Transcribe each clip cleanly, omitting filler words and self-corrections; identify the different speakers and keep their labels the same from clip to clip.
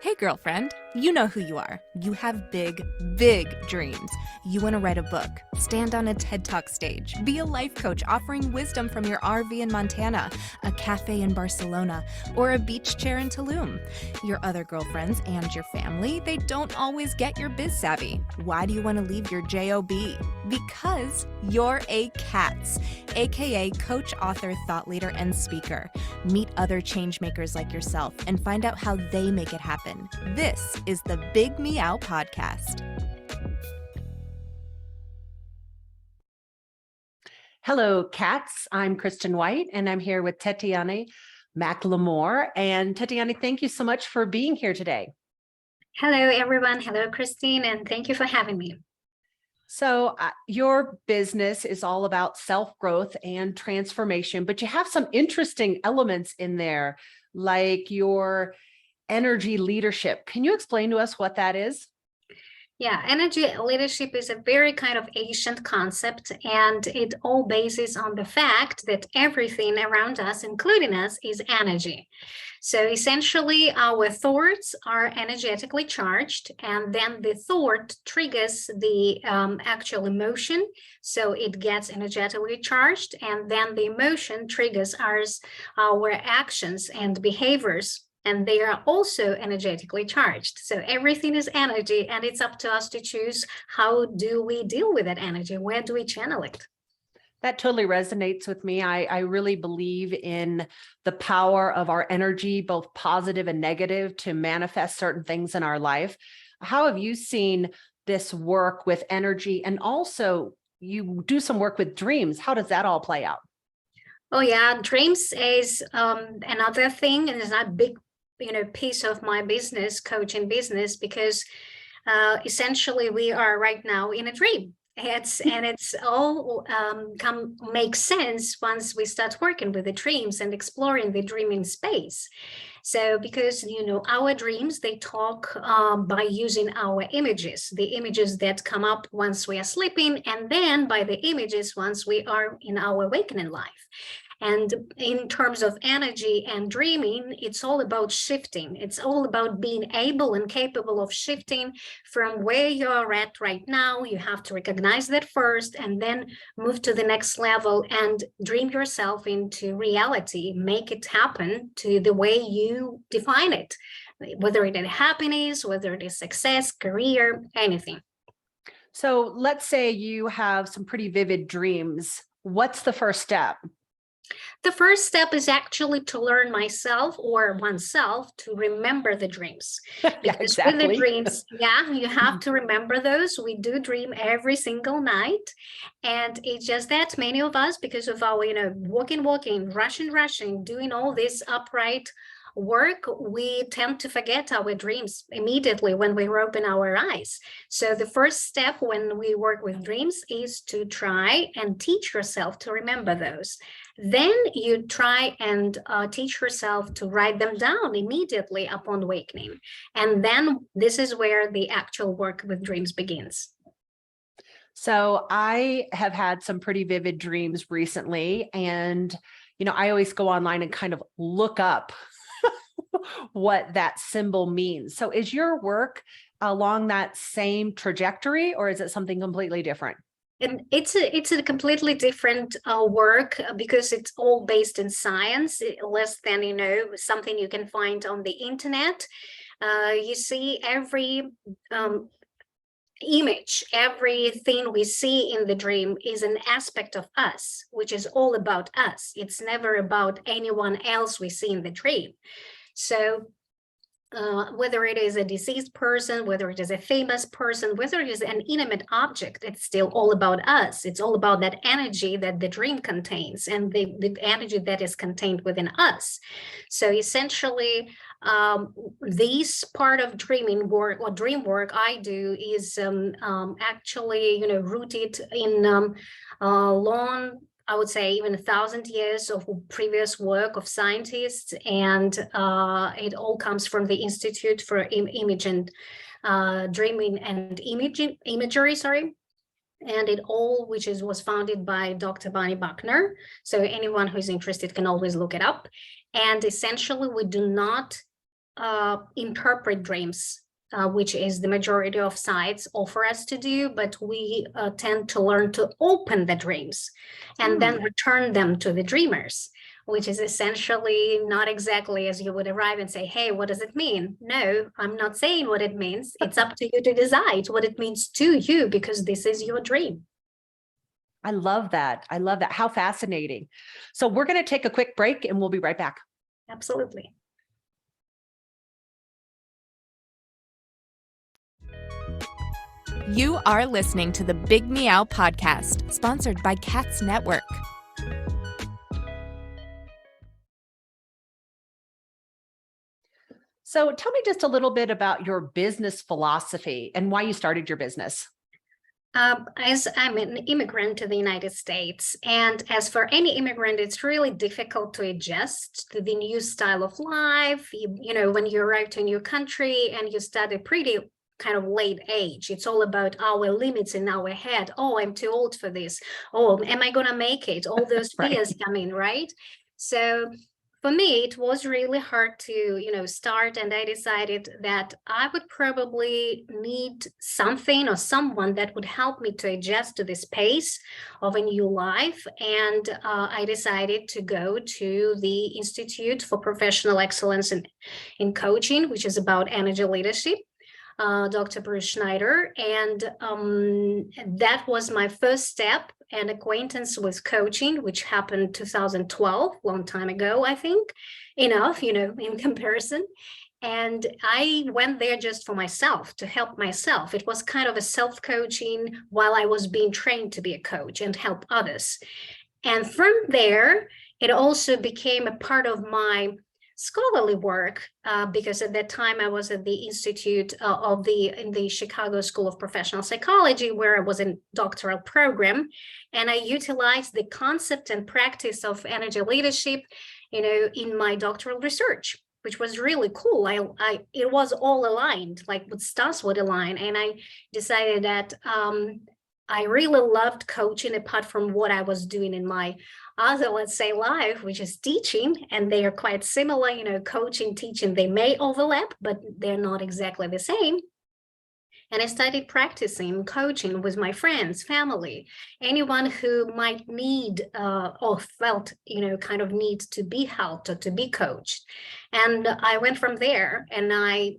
Speaker 1: Hey, girlfriend, you know who you are. You have big, big dreams. You want to write a book, stand on a TED Talk stage, be a life coach offering wisdom from your RV in Montana, a cafe in Barcelona, or a beach chair in Tulum. Your other girlfriends and your family, they don't always get your biz savvy. Why do you want to leave your JOB? Because you're a C.A.T.S, aka coach, author, thought leader, and speaker. Meet other change makers like yourself and find out how they make it happen. This is the Big Meow podcast.
Speaker 2: Hello, C.A.T.S. I'm Kristen White, and I'm here with Tetiana McLemore. And Tetiana, thank you so much for being here today.
Speaker 3: Hello, everyone. Hello, Christine, and thank you for having me.
Speaker 2: So your business is all about self-growth and transformation, but you have some interesting elements in there, like your energy leadership. Can you explain to us what that is?
Speaker 3: Yeah, energy leadership is a very kind of ancient concept, and it all bases on the fact that everything around us, including us, is energy. So essentially, our thoughts are energetically charged, and then the thought triggers the actual emotion. So it gets energetically charged, and then the emotion triggers our actions and behaviors. And they are also energetically charged. So everything is energy, and it's up to us to choose how do we deal with that energy? Where do we channel it?
Speaker 2: That totally resonates with me. I really believe in the power of our energy, both positive and negative, to manifest certain things in our life. How have you seen this work with energy? And also you do some work with dreams. How does that all play out?
Speaker 3: Oh yeah, dreams is another thing, and it's not big piece of my business, coaching business, because essentially we are right now in a dream. It's all makes sense once we start working with the dreams and exploring the dreaming space. So because our dreams, they talk by using our images, the images that come up once we are sleeping, and then by the images once we are in our awakening life. And in terms of energy and dreaming, it's all about shifting. It's all about being able and capable of shifting from where you're at right now. You have to recognize that first, and then move to the next level and dream yourself into reality. Make it happen to the way you define it, whether it is happiness, whether it is success, career, anything.
Speaker 2: So let's say you have some pretty vivid dreams. What's the first step?
Speaker 3: The first step is actually to learn myself or oneself to remember the dreams. Because
Speaker 2: exactly.
Speaker 3: With the dreams, you have to remember those. We do dream every single night. And it's just that many of us, because of our, walking, rushing, doing all this upright work, we tend to forget our dreams immediately when we open our eyes. So the first step when we work with dreams is to try and teach yourself to remember those. Then you try and teach yourself to write them down immediately upon awakening. And then this is where the actual work with dreams begins.
Speaker 2: So I have had some pretty vivid dreams recently, and I always go online and kind of look up what that symbol means. So is your work along that same trajectory, or is it something completely different?
Speaker 3: And it's a completely different work, because it's all based in science, less than something you can find on the internet. You see every image, everything we see in the dream is an aspect of us, which is all about us. It's never about anyone else we see in the dream. So whether it is a deceased person, whether it is a famous person, whether it is an inanimate object, it's still all about us. It's all about that energy that the dream contains, and the energy that is contained within us. So essentially, this part of dreaming work or dream work I do is actually rooted in long, I would say even 1,000 years of previous work of scientists, and it all comes from the Institute for Image and Dreaming and Imagery, and it all, was founded by Dr. Bonnie Buckner. So anyone who's interested can always look it up. And essentially, we do not interpret dreams, which is the majority of sites offer us to do, but we tend to learn to open the dreams and then return them to the dreamers, which is essentially not exactly as you would arrive and say, hey, what does it mean? No, I'm not saying what it means. It's up to you to decide what it means to you, because this is your dream.
Speaker 2: I love that. I love that. How fascinating. So we're going to take a quick break and we'll be right back.
Speaker 3: Absolutely.
Speaker 1: You are listening to the Big Meow podcast, sponsored by C.A.T.S Network.
Speaker 2: So tell me just a little bit about your business philosophy and why you started your business.
Speaker 3: As I'm an immigrant to the United States, and as for any immigrant, it's really difficult to adjust to the new style of life. You know, when you arrive to a new country and you start a pretty kind of late age, it's all about our limits in our head. Oh, I'm too old for this. Oh, am I going to make it? All those fears come in, right? So for me, it was really hard to, start. And I decided that I would probably need something or someone that would help me to adjust to this pace of a new life. And I decided to go to the Institute for Professional Excellence in Coaching, which is about energy leadership. Dr. Bruce Schneider. And that was my first step and acquaintance with coaching, which happened 2012, long time ago, I think, enough, in comparison. And I went there just for myself, to help myself. It was kind of a self-coaching while I was being trained to be a coach and help others. And from there, it also became a part of my scholarly work, because at that time I was at the Institute in the Chicago School of Professional Psychology, where I was in doctoral program, and I utilized the concept and practice of energy leadership, in my doctoral research, which was really cool. It was all aligned, like what stars would align, and I decided that I really loved coaching apart from what I was doing in my other, let's say, life, which is teaching, and they are quite similar, coaching, teaching, they may overlap, but they're not exactly the same. And I started practicing coaching with my friends, family, anyone who might need or felt, kind of need to be helped or to be coached. And I went from there, and I,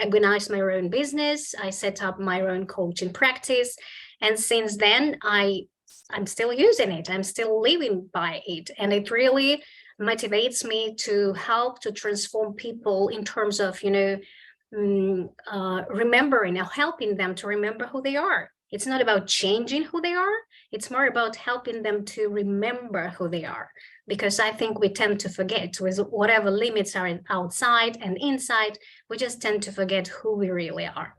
Speaker 3: organized my own business. I set up my own coaching practice. And since then, I'm still using it. I'm still living by it. And it really motivates me to help to transform people in terms of, remembering or helping them to remember who they are. It's not about changing who they are. It's more about helping them to remember who they are. Because I think we tend to forget, with whatever limits are outside and inside, we just tend to forget who we really are.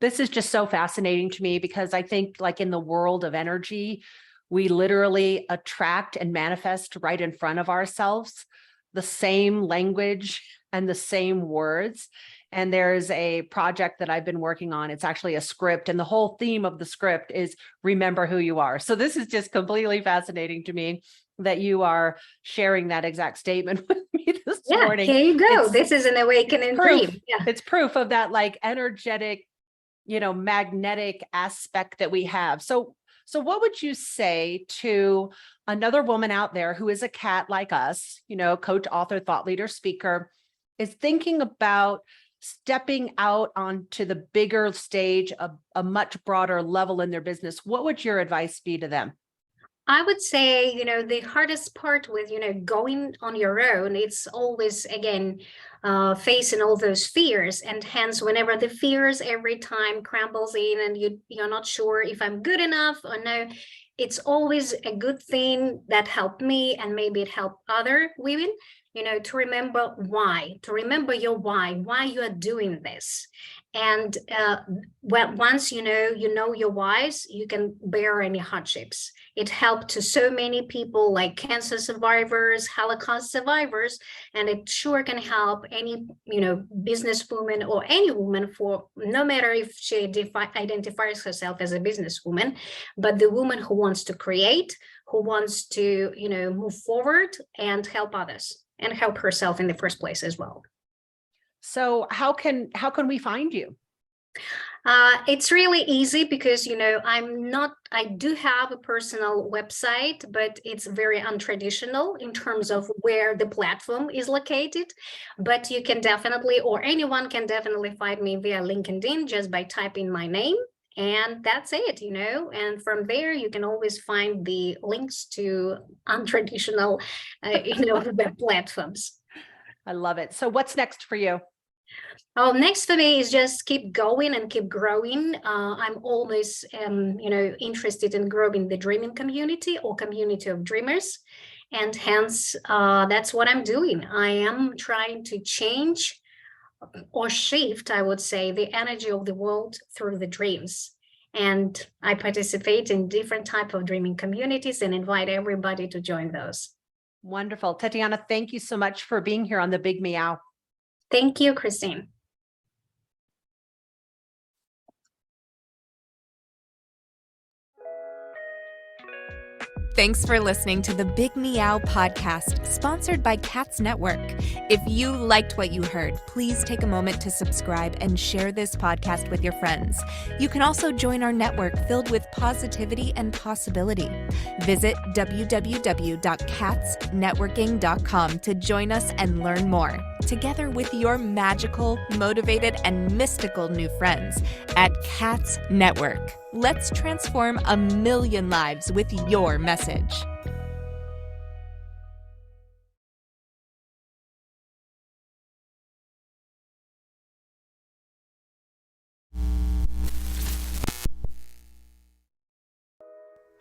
Speaker 2: This is just so fascinating to me, because I think, like, in the world of energy, we literally attract and manifest right in front of ourselves the same language and the same words. And there's a project that I've been working on. It's actually a script, and the whole theme of the script is remember who you are. So this is just completely fascinating to me that you are sharing that exact statement with me this morning.
Speaker 3: Here you go. This is an awakening dream. Yeah.
Speaker 2: It's proof of that, like, energetic, magnetic aspect that we have. So what would you say to another woman out there who is a cat like us, coach, author, thought leader, speaker, is thinking about stepping out onto the bigger stage, a much broader level in their business? What would your advice be to them?
Speaker 3: I would say, the hardest part with, going on your own, it's always, again, facing all those fears. And hence, whenever the fears every time crumbles in and you're not sure if I'm good enough or no, it's always a good thing that helped me, and maybe it helped other women, to remember to remember your why you are doing this. And once you know your whys, you can bear any hardships. It helped to so many people, like cancer survivors, Holocaust survivors, and it sure can help any businesswoman or any woman, for no matter if she identifies herself as a businesswoman, but the woman who wants to create, who wants to move forward and help others. and help herself in the first place as well.
Speaker 2: So how can we find you?
Speaker 3: It's really easy because, I do have a personal website, but it's very untraditional in terms of where the platform is located. But you can definitely, or anyone can definitely find me via LinkedIn just by typing my name. And that's it, and from there, you can always find the links to untraditional, web platforms.
Speaker 2: I love it. So what's next for you?
Speaker 3: Oh, next for me is just keep going and keep growing. I'm always, interested in growing the dreaming community or community of dreamers. And hence, that's what I'm doing. I am trying to change or shift, I would say, the energy of the world through the dreams. And I participate in different type of dreaming communities and invite everybody to join those.
Speaker 2: Wonderful. Tetiana, thank you so much for being here on the Big Meow.
Speaker 3: Thank you, Christine.
Speaker 1: Thanks for listening to the Big Meow podcast, sponsored by C.A.T.S Network. If you liked what you heard, please take a moment to subscribe and share this podcast with your friends. You can also join our network filled with positivity and possibility. Visit www.catsnetworking.com to join us and learn more, together with your magical, motivated, and mystical new friends at C.A.T.S Network. Let's transform 1 million lives with your message.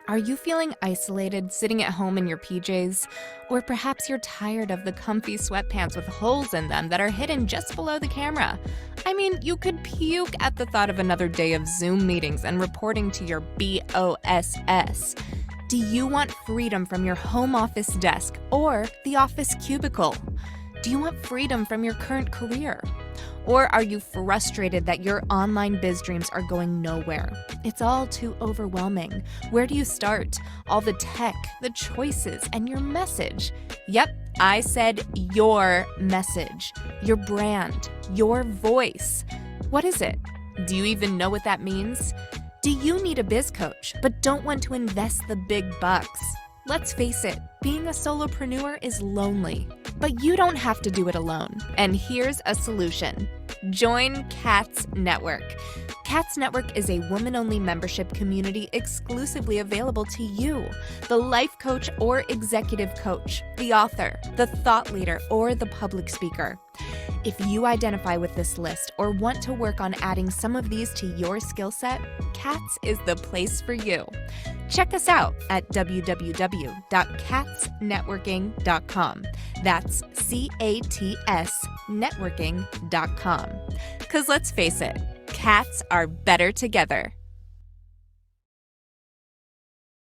Speaker 1: Are you feeling isolated, sitting at home in your PJs? Or perhaps you're tired of the comfy sweatpants with holes in them that are hidden just below the camera? I mean, you could puke at the thought of another day of Zoom meetings and reporting to your BOSS. Do you want freedom from your home office desk or the office cubicle? Do you want freedom from your current career? Or are you frustrated that your online biz dreams are going nowhere? It's all too overwhelming. Where do you start? All the tech, the choices, and your message. Yep, I said your message, your brand, your voice. What is it? Do you even know what that means? Do you need a biz coach but don't want to invest the big bucks? Let's face it, being a solopreneur is lonely, but you don't have to do it alone. And here's a solution. Join C.A.T.S Network. C.A.T.S Network is a woman-only membership community exclusively available to you, the life coach or executive coach, the author, the thought leader, or the public speaker. If you identify with this list or want to work on adding some of these to your skill set, C.A.T.S is the place for you. Check us out at www.catsnetworking.com. That's C.A.T.S networking.com. Because let's face it, cats are better together.